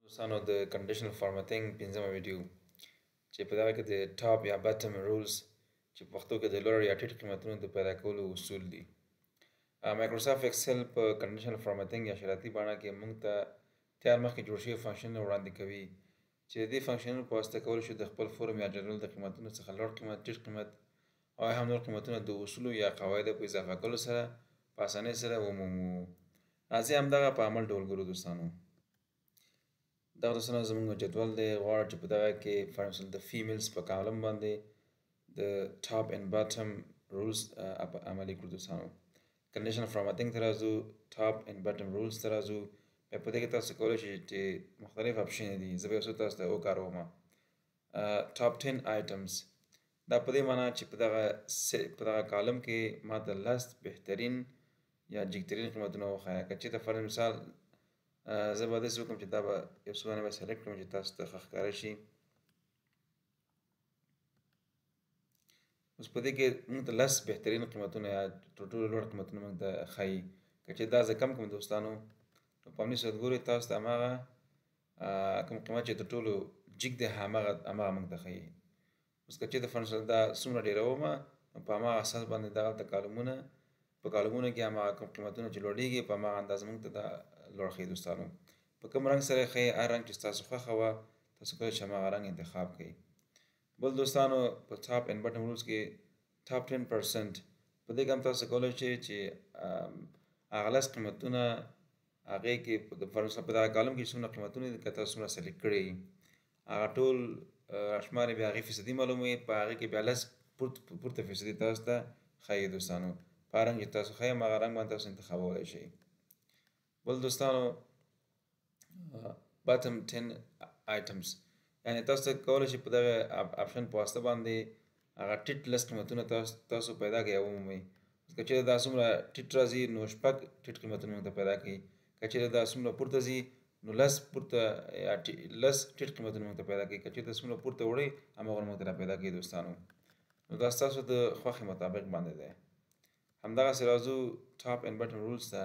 دوستانو د کنډیشنل فارمټینګ پنځمه ویډیو چې په دغه کې د ټاپ یا بټم رولز چې په پښتو کې د لوړ یا ټیټ قیمتونو د پیدا کولو اصول دي. مایکروسافټ ایکسل په کنډیشنل فارمټینګ یا شرایطي بڼه کې موږ ته تیار مخکې جوړ شوي فنکشنونه وړاندې کوي چې د دې فنکشنونو په واسطه کولی شو د خپل فورم یا جدول د قیمتونو څخه لوړ قیمت، ټیټ قیمت او هم نور قیمتونه د اصولو یا قواعدو په اضافه کولو سره په اسانۍ سره ومومو. راځئ همدغه په عمل ډول ګورو دوستانو. دغه دوستانو زموږ جدول دی، غواړم چې په دغه کې فار مثال د فیمیلز په کالم باندې د ټاپ اینډ باټم رولز عملي کړو دوستانو. کنډیشنل فارمټینګ ته راځو، ټاپ اینډ باټم رولز ته راځو. بیا په دې کې تاسو کولی شئ چې مختلف اپشن دي، زه به یو څو تاسو ته وکاروم. ټاپ 10 آیټمز دا په دې معنی چې په دغه کالم کې ما ته 10 بهترین یا جګترین قیمتونه وښایه. که چېرته فار مثال زه به داسې وکړم چې دا به یو څه به سلیکټ کړم چې تاسو ته ښه ښکاره شي. اوس په دې کې موږ ته 10 بهترین قیمتونه یا تر ټولو لوړ قیمتونه موږ ته ښایي. که چېرې دا زه کم کړم دوستانو نو په همدې صورت ګورئ تاسو ته هماغه کوم قیمت چې تر ټولو جګ دی هماغه موږ ته ښایي. اوس که چېرته فار مثال دا څومره ډېرومه نو په هماغه اساس باندې دغلته په کالمونو کې هماغه کوم قیمتونه چې لوړېږي په هماغه اندازه موږ ته دا لوړ ښیي دوستانو. په کوم رنګ سره یې ښیي، هر رنګ چې ستاسو خوښه وه تاسو کولی شئ هماغه رنګ انتخاب کړئ. بل دوستانو په ټاپ اینډ بټم رولز کې ټاپ 10% په دې کې هم تاسو کولی شئ چې هغه 10 قیمتونه هغې کې فار مثال په دغه کالم کې څومره قیمتونه دي که تاسو څومره سلیکټ کړي هغه ټول راشمارې بیا هغې فیصدي معلوموي، په هغې کې بیا 10 پورته فیصدي تاسو ته ښایي دوستانو. په هر رنګ چې تاسو ښایي هماغه رنګ باندې تاسو انتخابولی شئ. بل دوستانو bottom 10 items یعنې تاسو کولی شئ په دغه اپشن په واسطه باندې هغه ټیټ 10 قیمتونه تاسو پیدا کړئ او ومومئ. که چېرې دا څومره ټیټ راځي نو 6 ټیټ قیمتونه موږ ته پیدا کړئ. که چېرې دا څومره پورته ځي نو 10 ټیټ قیمتونه موږ ته پیدا کړئ. که چېرته څومره پورته وړئ هماغه موږ ته را پیدا کړئ دوستانو. نو دا ستاسو د خوښې مطابق باندې دی. همدغسې راځو ټاپ اینډ بټم رولز ته.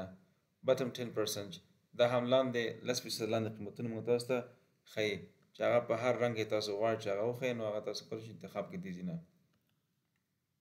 بټم 10% دا هم لاندې 10% لاندې قیمتونه موږ تاسو ته ښیي چې هغه په هر رنګ کې تاسو غواړئ چې هغه وښیي نو هغه تاسو کولی شئ انتخاب کړئ دې ځینه.